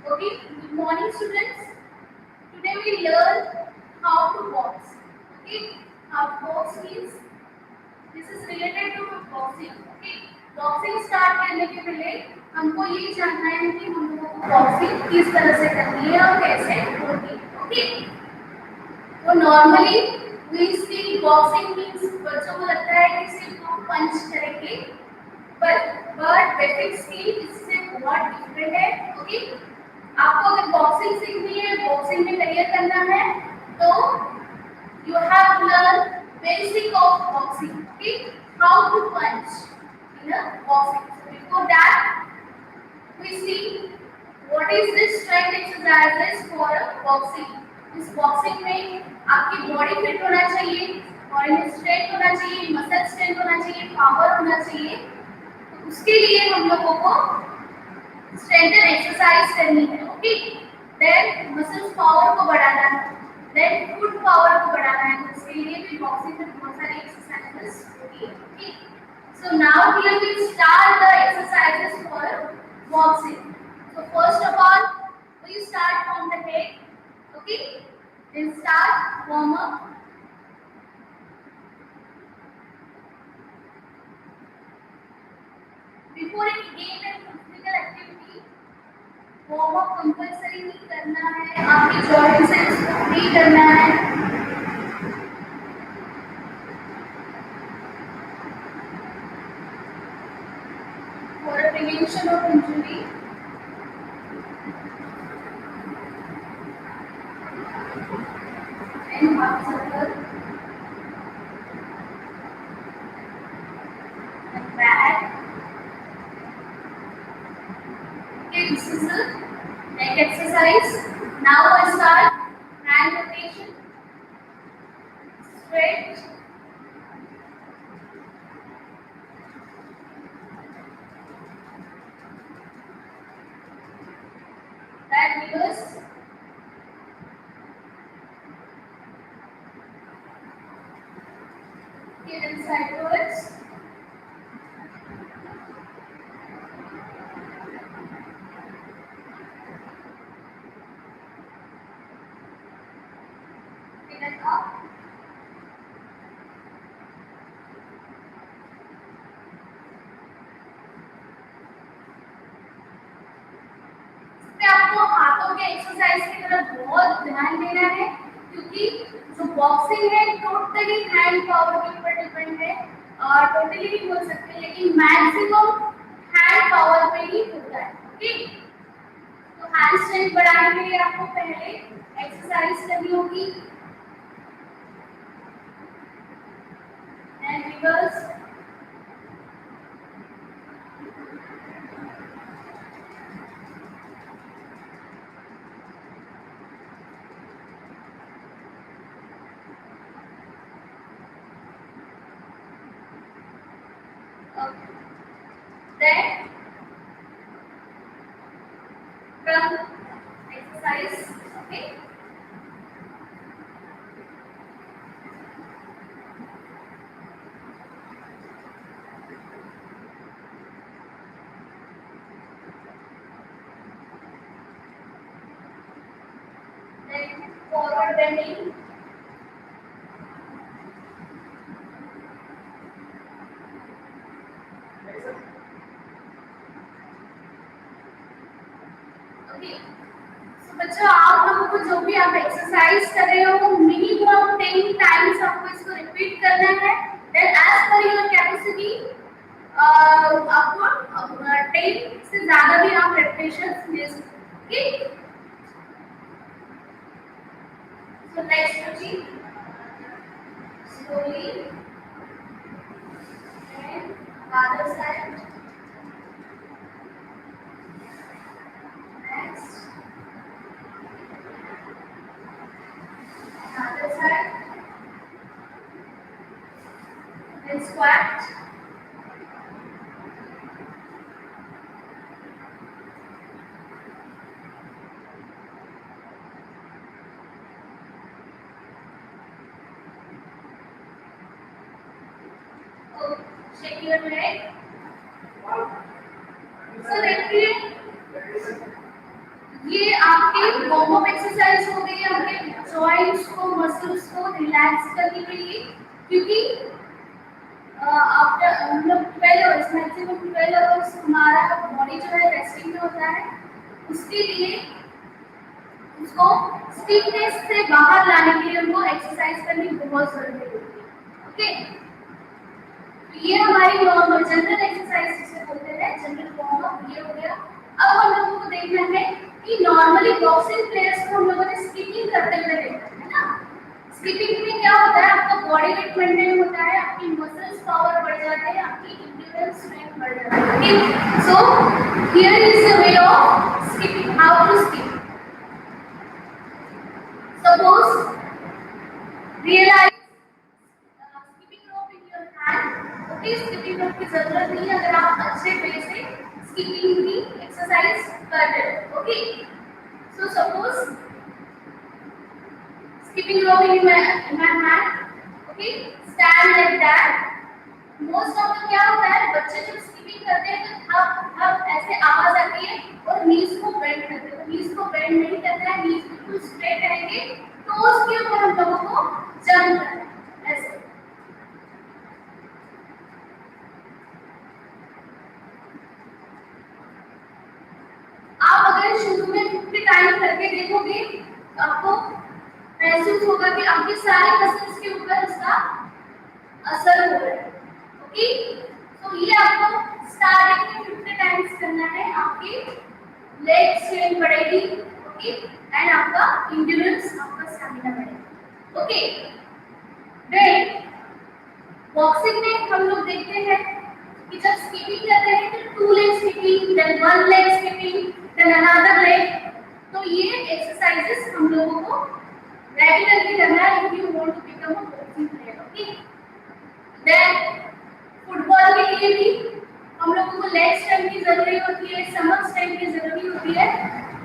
Okay, good morning students. Today we learn how to box. Okay, how to box means this is related to boxing. Okay, boxing start करने के पहले हमको ये जानना है कि हम लोगों को बॉक्सिंग किस तरह से करनी है और कैसे होती है. ओके, तो normally we see boxing means बच्चों को लगता है कि सिर्फ हम पंच करेंगे, बट बेसिकली इससे बहुत डिफरेंट है. ओके, आपको अगर बॉक्सिंग सीखनी है, बॉक्सिंग में करियर करना है, तो you have to learn basic of boxing. Okay, how to punch in a boxing. So before that, we see what is this strength exercises for a boxing. इस boxing में आपकी body fit होना चाहिए, body में strength होना चाहिए, muscle strength होना चाहिए, पावर होना चाहिए. तो उसके लिए हम लोगों को स्ट्रेंथन एक्सरसाइज करनी है. ओके, देन मसल्स पावर को बढ़ाना है, देन फुट पावर को बढ़ाना है. तो इसके लिए भी बॉक्सिंग में बहुत सारी एक्सरसाइजेस होती है. Okay, so now here we start the exercises for boxing. So first of all we start from the head. Okay, then start warm up. Before any game and physical activity warm up compulsory नहीं करना है, आपके joints से इसको free करना है. For a prevention of injury, and half circle and back. Okay, this is the neck exercise. Now I start hand rotation, stretch, that reverse, okay, then sidewards, okay, then up. पे आपको हाथों के exercise की तरफ बहुत ध्यान देना है, क्योंकि जो बॉक्सिंग है टोटली हैंड पावर के ऊपर डिपेंड है. टोटली नहीं बोल सकते, लेकिन मैक्सिमम हैंड पावर पे ही होता है. ठीक, तो हैंड स्ट्रेंथ बढ़ाने के लिए आपको पहले एक्सरसाइज करनी होगी. And reverse, then trunk exercise. Okay, then forward bending. Okay, तो बच्चों आप लोगों को जो भी आप एक्सरसाइज कर रहे हो वो मिनिमम 10 टाइम्स आपको इसको रिपीट करना है. Then as per your capacity आपको 10 से ज्यादा भी आप रेपिटेशंस ले सकते हो. Okay, so next roti slowly and other side. Next, other side. Then squat. Oh, shake your leg. So देखिए, ये आपके वार्म अप एक्सरसाइज हो गई आपके जॉइंट्स को मसल्स को रिलैक्स करने के लिए, क्योंकि आफ्टर मतलब 12 आवर्स मैक्सिमम 12 आवर्स हमारा बॉडी जो है रेस्टिंग में होता है, उसके लिए उसको स्टिफनेस से बाहर लाने के लिए हमको एक्सरसाइज करनी बहुत जरूरी होती है। ओके, ये हमारी जनरल एक्सरसाइज जिसे बोलते हैं जनरल फॉर्म ऑफ ये हो गया। अब हम लोगों को देखना है कि नॉर्मली बॉक्सिंग प्लेयर्स को हम लोगों ने स्किपिंग करते हुए देखा है ना। स्किपिंग में क्या होता है, आपका बॉडी वेट मेंटेन होता है, आपकी मसल्स पावर बढ़ जाते हैं, आपकी इंड्योरेंस स्ट्रेंथ बढ़ जाती है। So here is the way of skipping, how to skip. Suppose realize skipping rope in your hand. Okay, skipping rope की जरूरत नहीं है अगर आप अच्छे वे से स्किपिंग की एक्सरसाइज कर रहे हो। Okay, so suppose skipping rope in my hand. Okay, stand like that. Most of the क्या होता है, बच्चे जब स्किपिंग करते हैं तो अब ऐसे आवाज आती है और नीज को बेंड करते हैं। तो नीज को बेंड नहीं करना है, नीज बिल्कुल स्ट्रेट रहेंगे, टोज के ऊपर हम लोगों को जंप करना है ऐसे। आप अगर शुरू में 50 टाइम करके देखोगे तो आपको महसूस होगा कि आपके सारे मसल्स के ऊपर इसका असर हो रहा है। ओके, तो ये आपको स्टार्टिंग में 50 टाइम्स करना है, आपकी लेग स्ट्रेंथ बढ़ेगी। ओके, एंड आपका इंड्योरेंस, आपका स्टैमिना बढ़ेगा। ओके, देन बॉक्सिंग में हम लोग देखते हैं कि जब स्किपिंग करते हैं तो 2 leg skipping, then 1 leg skipping, then another leg. तो ये एक्सरसाइजेस हम लोगों को रेगुलरली करना है if you want to become a boxing player। Okay, then football के लिए भी हम लोगों को लेग स्ट्रेंथ की जरूरी होती है, स्टमक स्ट्रेंथ की जरूरी होती है,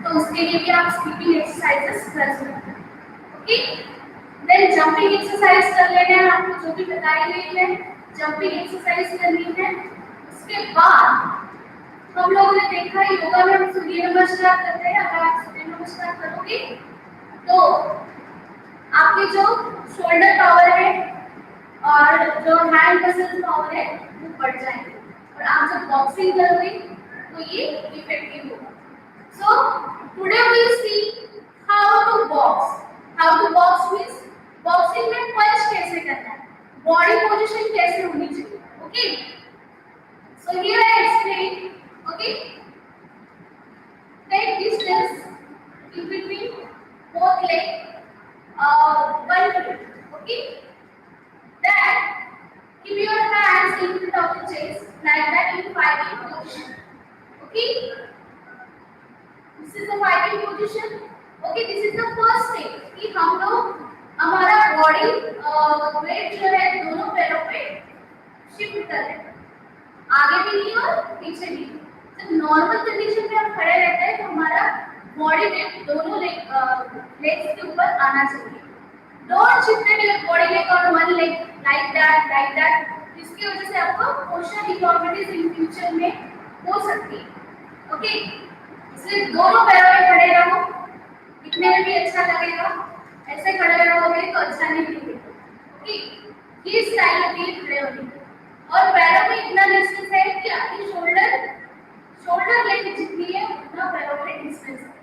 तो उसके लिए भी आप स्किपिंग एक्सरसाइजेस कर सकते हैं। ओके, देन जंपिंग एक्सरसाइज कर लेना है, आपको जो भी बताई गई है जंपिंग एक्सरसाइज करनी है। उसके बाद हम लोगों ने देखा योगा में हम सूर्य नमस्कार करते हैं। अगर आप सूर्य नमस्कार करोगे तो आपकी जो शोल्डर पावर है और जो हैंड मसल पावर है वो बढ़ जाएंगे, और आप जब बॉक्सिंग करोगे तो ये इफेक्टिव होगा। So today we will see how to box. How to box means boxing में पंच कैसे करना है, बॉडी पोजीशन कैसे होनी चाहिए। Okay, so here I explain. Okay, take distance in between both leg 1 minute. Okay, then keep your hands in front of the chest like that in fighting position. Okay, this is the fighting position. Okay, this is the first step कि हम लोग हमारा body weight जो है दोनों पैरों पे shift कर रहे हैं, आगे भी नहीं और पीछे भी। जब नॉर्मल कंडीशन में हम खड़े रहते हैं तो हमारा बॉडी वेट दोनों लेग्स के ऊपर आना चाहिए। Don't shift your body weight on one leg like that. इसकी वजह से आपको पोस्चर डिफॉर्मिटीज इन फ्यूचर में हो सकती है। ओके, इसलिए दोनों पैरों पे खड़े रहो, दिखने में भी अच्छा लगेगा। ऐसे खड़े रहोगे तो अच्छा नहीं दिखेगा। ओके, ये स्टाइल होती है खड़े होने की। और पैरों में इतना डिस्टेंस है कि आपकी शोल्डर लेंथ जितनी है उतना पैरों में डिस्टेंस है।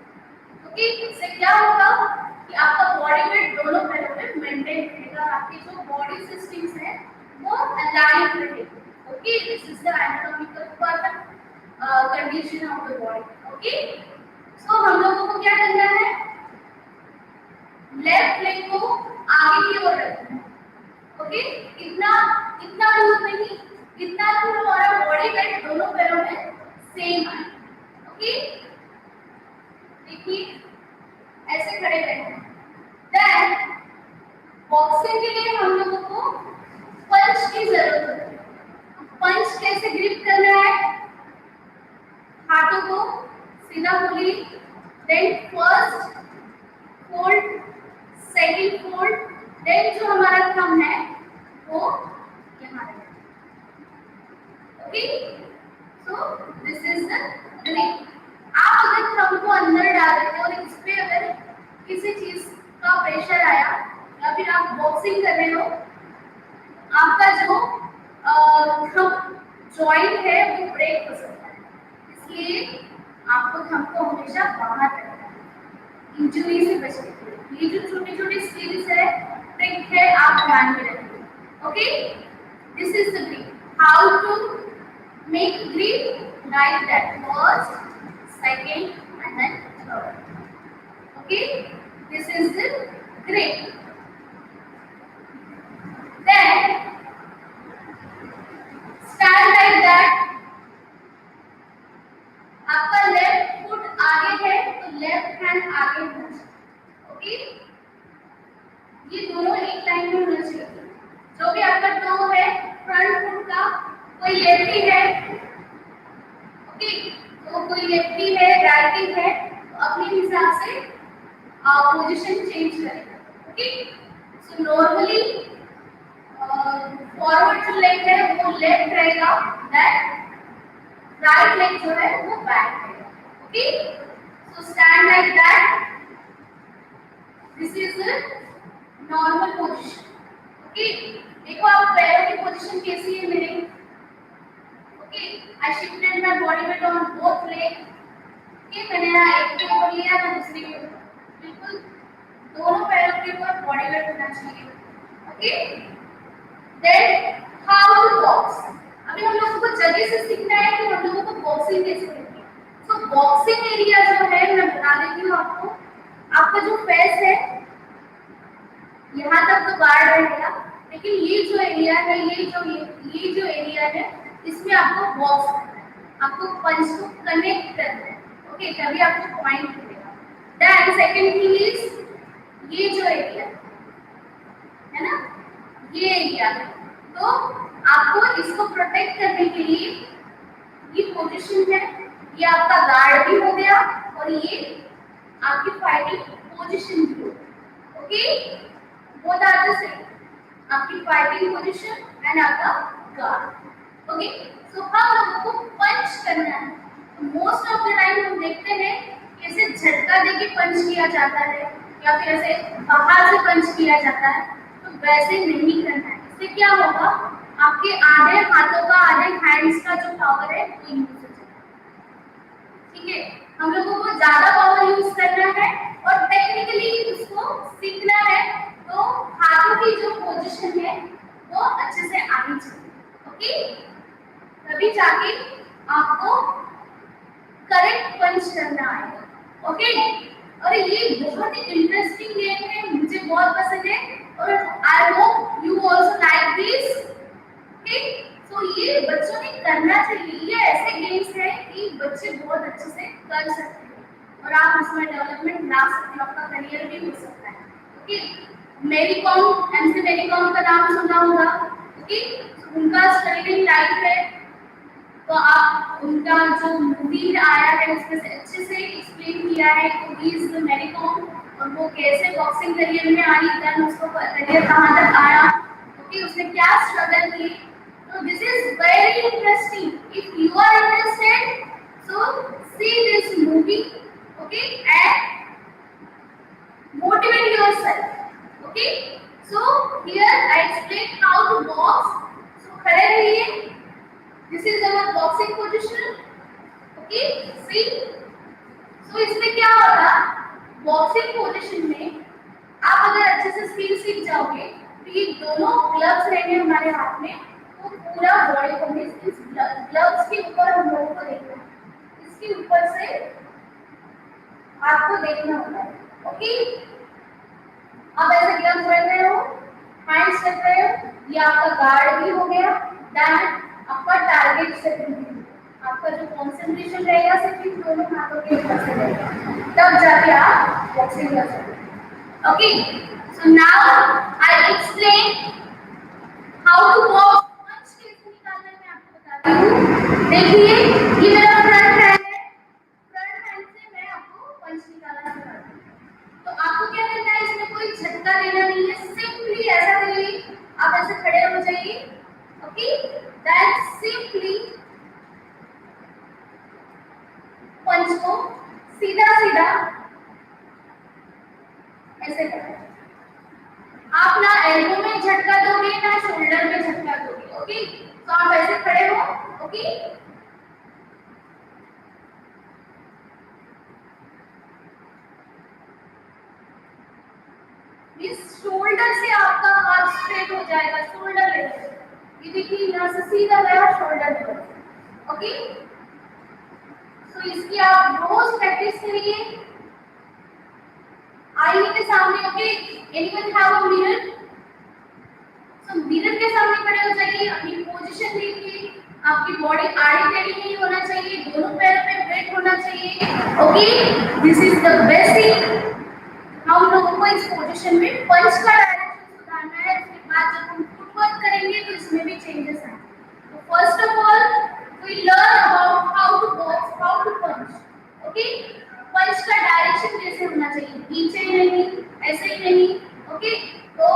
ओके, इससे क्या होगा कि आपका बॉडी वेट दोनों पैरों पे मेंटेन रहेगा, आपकी जो बॉडी सिस्टम्स है वो अलाइन रहेगी। Okay, this is the anatomical perfect condition of the body. Okay, so हम लोगों को क्या करना है, लेफ्ट लेग को आगे की ओर रखना है। ओके, इतना दूर नहीं, इतना दूर हमारा बॉडी वेट दोनों पैरों में सेम है। ओके, देखिए ऐसे खड़े रहना। देन बॉक्सिंग के लिए हम लोगों को पंच की जरूरत है। पंच कैसे ग्रिप करना है, हाथों को सीधा खोलिए, then first fold, second fold, then जो हमारा थंब है वो यहाँ है। Okay, so this is the grip. आप अगर थंब को अंदर डाल देते हो और बॉक्सिंग कर रहे हो, आपका जो थंब जॉइंट है वो ब्रेक हो सकता है, इसलिए आपको थंब को हमेशा बाहर रखना है इंजरी से बचने के लिए। ये जो छोटी छोटी स्किल्स है, ट्रिक है, आप ध्यान में रखिए। Okay, this is the grip, how to make grip like that, first, second and then third. Okay, this is the grip. Then stand like that. आपका लेफ्ट फुट आगे है तो लेफ्ट हैंड आगे होना चाहिए। ओके, ये दोनों एक लाइन में होना चाहिए। जो भी आपका टो है फ्रंट फुट का, कोई लेफ्टी है, ओके, तो कोई लेफ्टी है, राइटी है, तो अपने हिसाब से पोजीशन चेंज करेगा। ओके, सो नॉर्मली फॉरवर्ड जो लेग है वो लेफ्ट रहेगा, दैट राइट लेग जो है वो बैक रहेगा। Okay, so stand like that, this is normal position. Okay, देखो आप पैरों की पोजीशन कैसी है मेरे। Okay, I shifted my body weight on both leg. Okay, मैंने ना एक के ऊपर लिया ना दूसरे के ऊपर, बिल्कुल दोनों पैरों के ऊपर बॉडी वेट होना चाहिए। Okay, then how to box. अभी हम लोगों को जगह से सीखना है कि हम लोगों को बॉक्सिंग कैसे करनी है। तो बॉक्सिंग एरिया जो है मैं बता देती हूँ आपको, आपका जो फेस है यहाँ तक तो गार्ड रहेगा, लेकिन ये जो एरिया है, ये जो एरिया है, इसमें आपको बॉक्स करना है, आपको पंच को कनेक्ट करना है। ओके, तभी आपको पॉइंट मिलेगा। देन सेकंड थिंग इज ये जो एरिया है ना, ये एरिया है, तो आपको इसको प्रोटेक्ट करने के लिए ये पोजीशन है, ये आपका गार्ड भी हो गया और ये आपकी फाइटिंग पोजीशन भी हो गई। Okay, both are the same, आपकी फाइटिंग पोजीशन एंड आपका गार्ड। ओके, सो हम लोगों को पंच करना है, तो मोस्ट ऑफ द टाइम हम देखते हैं कि ऐसे झटका देके पंच किया जाता है या फिर ऐसे बाहर से पंच किया जाता है, तो वैसे नहीं करना है। इससे क्या होगा, आपके आधे हाथों का, आधे हैंड्स का जो पावर है वो यूज हो जाएगा। ठीक है, हम लोगों को ज्यादा पावर यूज करना है और टेक्निकली उसको सीखना है, तो हाथों की जो पोजीशन है वो अच्छे से आनी चाहिए। ओके, तभी जाके आपको करेक्ट पंच करना आएगा। ओके, और ये बहुत ही इंटरेस्टिंग गेम है, मुझे बहुत पसंद है और I hope you also like this. Okay, तो ये बच्चों ने करना चाहिए, ये ऐसे गेम्स है कि बच्चे बहुत अच्छे से कर सकते हैं और आप इसमें डेवलपमेंट ला सकते हो, आपका करियर भी हो सकता है। ओके, मेरी कॉम, एमसी मेरी कॉम का नाम सुना होगा। ओके, उनका स्टडी लाइफ है, तो आप उनका जो मूवी आया है उसमें से अच्छे से एक्सप्लेन किया है कि ही इज मेरी कॉम और वो कैसे बॉक्सिंग करियर में आई, देन उसको करियर कहाँ तक आया, ओके, उसने क्या स्ट्रगल की। So this is very interesting. If you are interested, so see this movie, okay, and motivate yourself. Okay. So here I explain how to box. So खड़े रहिए. This is our boxing position. Okay. See. So इसमें क्या होगा? Boxing position में आप अगर अच्छे से स्किल सीख जाओगे, तो ये दोनों ग्लव्स रहेंगे हमारे हाथ में, तो पूरा बॉडी को इस ग्लव्स के ऊपर हम लोगों को देखना है, इसके ऊपर से आपको देखना होगा। ओके, अब ऐसे ग्लव्स रख रहे हो, हैंड्स रख रहे हो, ये आपका गार्ड भी हो गया, देन आपका टारगेट सेटिंग, आपका जो कंसंट्रेशन रहेगा सिर्फ दोनों हाथों के ऊपर से रहेगा, तब जाके आप बॉक्सिंग कर सकते हैं। Okay, so now I explain how to box. Punch कैसे निकालना है मैं आपको बताती हूँ। देखिए, ये मेरा फ्रंट हैंड है, फ्रंट हैंड से मैं आपको पंच निकालना सिखाती हूँ। तो आपको क्या करना है, इसमें कोई झटका देना नहीं है, सिंपली ऐसा करिए, आप ऐसे खड़े हो जाइए। ओके, दैट सिंपली पंच को सीधा सीधा ऐसे करें। आप ना एल्बो में झटका दोगे ना शोल्डर में झटका दोगे। ओके, तो आप ऐसे खड़े हो। ओके, इस शोल्डर से आपका हाथ स्ट्रेट हो जाएगा, शोल्डर लेवल। ये देखिए यहाँ से सीधा गया शोल्डर लेवल। ओके, तो इसकी आप रोज प्रैक्टिस करिए आईने के सामने। Okay, anyone have a mirror? तो मिरर के सामने खड़े हो जाइए, अपनी पोजीशन देखिए, आपकी बॉडी आड़ी टेढ़ी नहीं होना चाहिए, दोनों पैरों पे वेट होना चाहिए। Okay, this is the best thing. हम लोगों को इस पोजीशन में पंच का डायरेक्शन सुधारना है। उसके बाद जब हम फुटवर्क करेंगे तो इसमें भी चेंजेस आएंगे। तो first of all we learn about how to box, how to punch. Okay, punch का डायरेक्शन कैसे होना चाहिए, नीचे नहीं, ऐसे ही नहीं। ओके, तो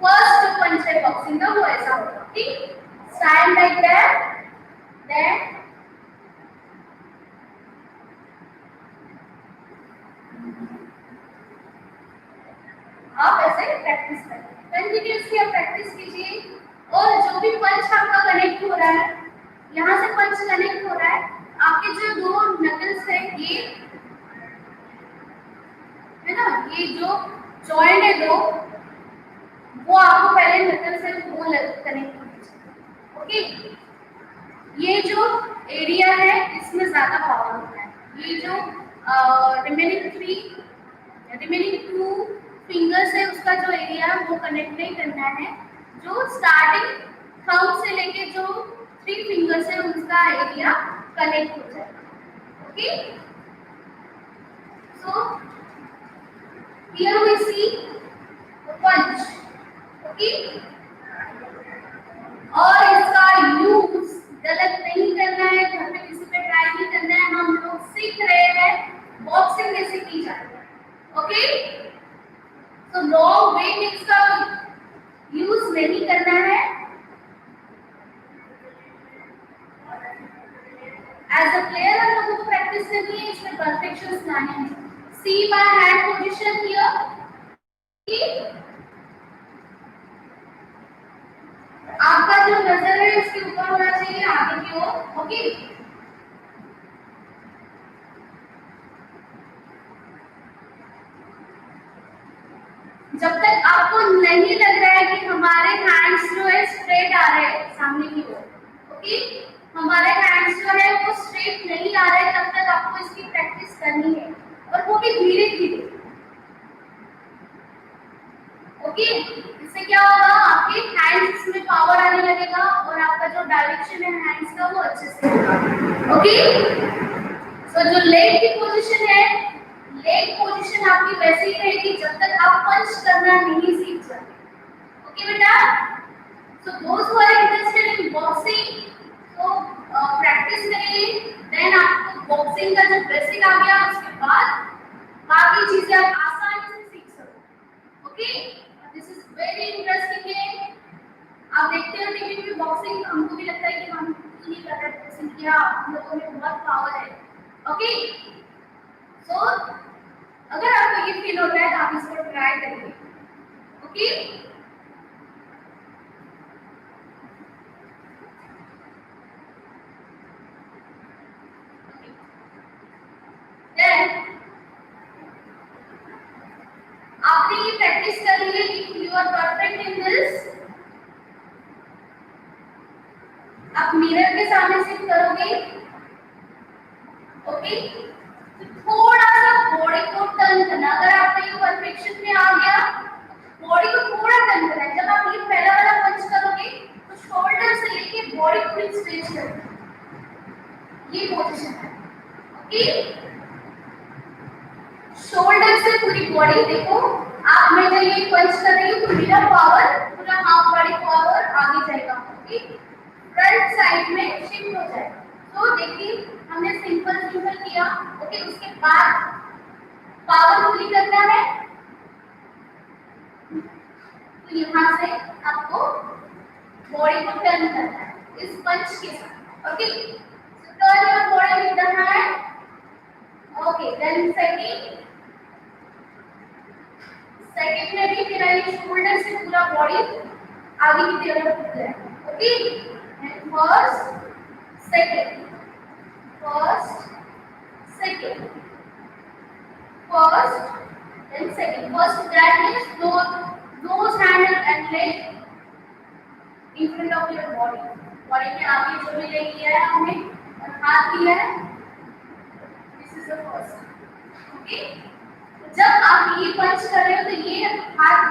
फर्स्ट जो पंच है बॉक्सिंग का वो ऐसा होगा। ठीक, स्टैंड लाइक दैट, देन आप ऐसे प्रैक्टिस करें, कंटिन्यूअसली आप प्रैक्टिस कीजिए। और जो भी पंच आपका कनेक्ट हो रहा है, यहाँ से पंच कनेक्ट हो रहा है, आपके जो दो नकल्स है ये है ना, ये जो जॉइंट है दो, वो आपको पहले नकल से वो कनेक्ट होनी चाहिए। ओके, ये जो एरिया है इसमें ज्यादा पावर होता है। ये जो रिमेनिंग टू फिंगर्स है उसका जो एरिया वो कनेक्ट नहीं करना है। जो स्टार्टिंग थंब से लेके जो 3 फिंगर्स है उसका एरिया कनेक्ट हो जाएगा। Okay, so here we see punch. Okay, और इसका यूज गलत नहीं करना है, घर पे किसी पे ट्राई नहीं करना है। हम लोग सीख रहे हैं बॉक्सिंग कैसे की जाती है। ओके, तो लॉन्ग वेट का यूज नहीं करना है। एज अ प्लेयर हम लोगों को प्रैक्टिस करनी है, इसमें परफेक्शन लाने हैं। See my hand position here. आपका जो नजर है इसके ऊपर होना चाहिए, आगे की ओर। ओके, जब तक आपको नहीं लग रहा है कि हमारे हैंड्स जो है स्ट्रेट आ रहे हैं सामने की ओर, ओके, हमारे हैंड्स जो है वो स्ट्रेट नहीं आ रहे, तब तक आपको इसकी प्रैक्टिस करनी है, और वो भी धीरे धीरे। ओके, इससे क्या होगा, आपके हैंड्स में पावर आने लगेगा और आपका जो डायरेक्शन है हैंड्स का वो अच्छे से होगा। ओके, तो जो लेग की पोजीशन है, लेग पोजीशन आपकी वैसे ही रहेगी जब तक आप पंच करना नहीं सीख जाते। ओके बेटा, सो दोस्त who are interested in boxing, तो प्रैक्टिस करिए। देन आपको बॉक्सिंग का जो बेसिक आ गया उसके बाद बाकी चीजें आप आसानी से सीख सकते। Okay, this is very interesting game. आप देखते हो टीवी में बॉक्सिंग, हमको भी लगता है कि हम नहीं कर रहे ड्रेसिंग किया, हम लोगों में बहुत पावर है। ओके, सो अगर आपको ये फील होता है तो आप इसको ट्राई करिए। ओके, देन आपने ये प्रैक्टिस कर ली है, if you are perfect in this, आप मिरर के सामने सिट करोगे। ओके, तो थोड़ा सा बॉडी को टर्न करना। अगर आपका ये परफेक्शन में आ गया, बॉडी को थोड़ा टर्न करना है। जब आप ये पहला वाला पंच करोगे तो शोल्डर से लेके बॉडी पूरी स्ट्रेच करना, ये पोजीशन है। ओके, शोल्डर से पूरी बॉडी देखो। आप मैं जब ये पंच कर रही हूँ तो मेरा पावर पूरा हाफ बॉडी पावर आगे जाएगा। ओके, फ्रंट साइड में शिफ्ट हो जाएगा। तो देखिए हमने सिंपल सिंपल किया। ओके, उसके बाद पावर पूरी करना है, तो यहाँ से आपको बॉडी को टर्न करना है इस पंच के साथ। Okay, turn your body with the hand. Okay, then second second में भी मेरा ये शोल्डर से पूरा बॉडी आगे की तरफ खुल जाए। Okay, and first second, first second, first then second. First that means nose, hand and leg in front of your body. Body के आगे जो भी leg लिया है हमने और हाथ लिया है, this is the first. Okay? जब आप ये पंच कर रहे हो तो ये हाथ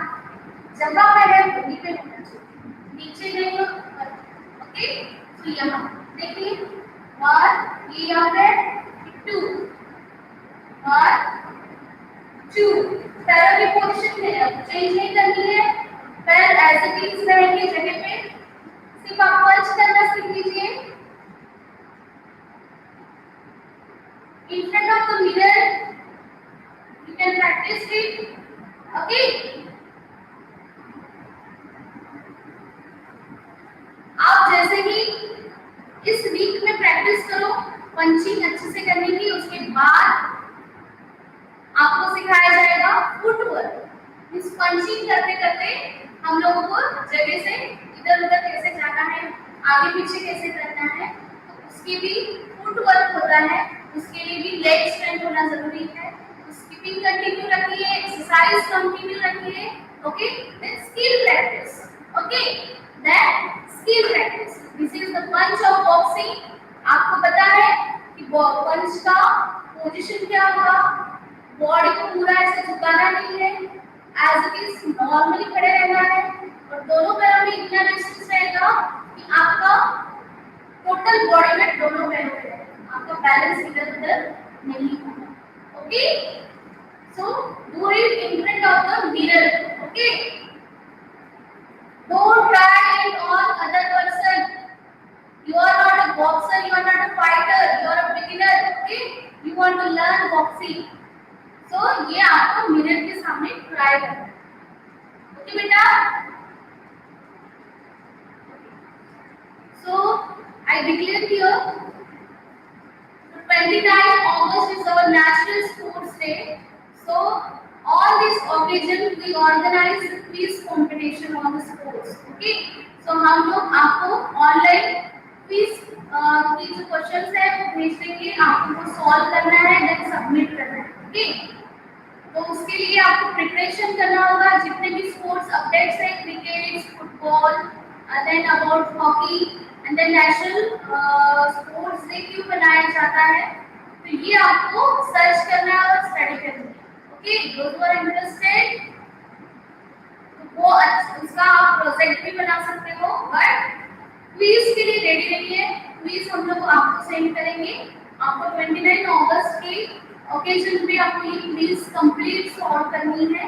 जहाँ पे है वहीं पे होना चाहिए, नीचे नहीं हो। ओके, तो यहाँ देखिए 1, ये यहाँ पे 2, 1, 2, पैरों की पोजीशन चेंज नहीं करनी है, पैर एज इट इज रहेंगे जगह पे, सिर्फ आप पंच करना सीख लीजिए। इन front of the mirror you can practice it. Okay, आप जैसे कि इस वीक में प्रैक्टिस करो पंचिंग अच्छे से करने की, उसके बाद आपको सिखाया जाएगा फुटवर्क। इस पंचिंग करते करते हम लोगों को जगह से इधर उधर कैसे जाना है, आगे पीछे कैसे करना है, तो उसकी भी फुटवर्क होता है, उसके लिए भी लेग स्ट्रेंथ होना जरूरी है। स्किपिंग कंटिन्यू रखिए, एक्सरसाइज कंटिन्यू रखिए। Okay, then skill practice. Okay, then skill practice, this is the punch of boxing. आपको पता है कि पंच का पोजीशन क्या होगा, बॉडी को पूरा ऐसे झुकाना नहीं है, एज इट इज नॉर्मली खड़े रहना है और दोनों पैरों में इतना डिस्टेंस रहेगा कि आपका टोटल बॉडी में दोनों पैरों पे आपका बैलेंस इधर उधर नहीं होगा। Okay, so do it in front of the mirror. Okay, don't try it on other person. You are not a boxer, you are not a fighter, you are a beginner. Okay, you want to learn boxing. So ये आपको mirror के सामने try करना है। Okay बेटा, so I declare here 29 August is our National Sports Day. So on this occasion we organize quiz competition on the sports. Okay, so हम लोग आपको ऑनलाइन क्विज की जो क्वेश्चंस है वो भेज देंगे, आपको सॉल्व करना है, देन सबमिट करना है। ओके, तो उसके लिए आपको प्रिपरेशन करना होगा, जितने भी स्पोर्ट्स अपडेट्स हैं, cricket, football, then about hockey and then national sports day क्यों बनाया जाता है, तो ये आपको सर्च करना है और स्टडी करनी है। ओके, दोस्त आर इंटरेस्टेड तो वो उसका आप प्रोजेक्ट भी बना सकते हो, बट क्विज के लिए रेडी रहिए। क्विज हम लोग आपको सेंड करेंगे, आपको 29 अगस्त के ओकेजन पे आपको ये क्विज कंप्लीट सॉल्व करनी है।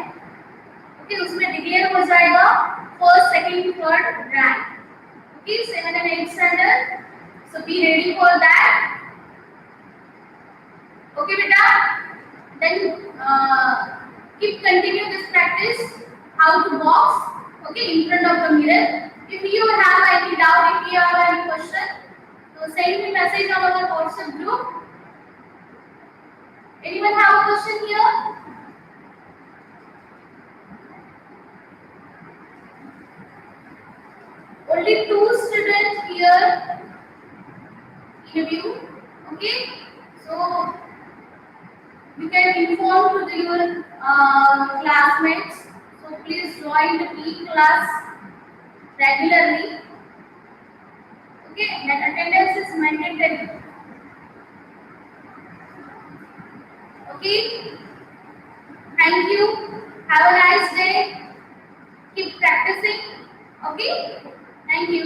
ओके, उसमें डिक्लेयर हो जाएगा first, second, third rank. Okay, 7 and 8 standard, so be ready for that. Okay बेटा, then keep continue this practice how to box. Okay, in front of the mirror. If you have any doubt, if you have any question, so send me message on our WhatsApp group. Anyone have a question here? Only 2 students here in view. Okay, so you can inform to your classmates. So please join the PE class regularly. Okay, that attendance is mandatory. Okay, thank you, have a nice day, keep practicing. Okay, thank you.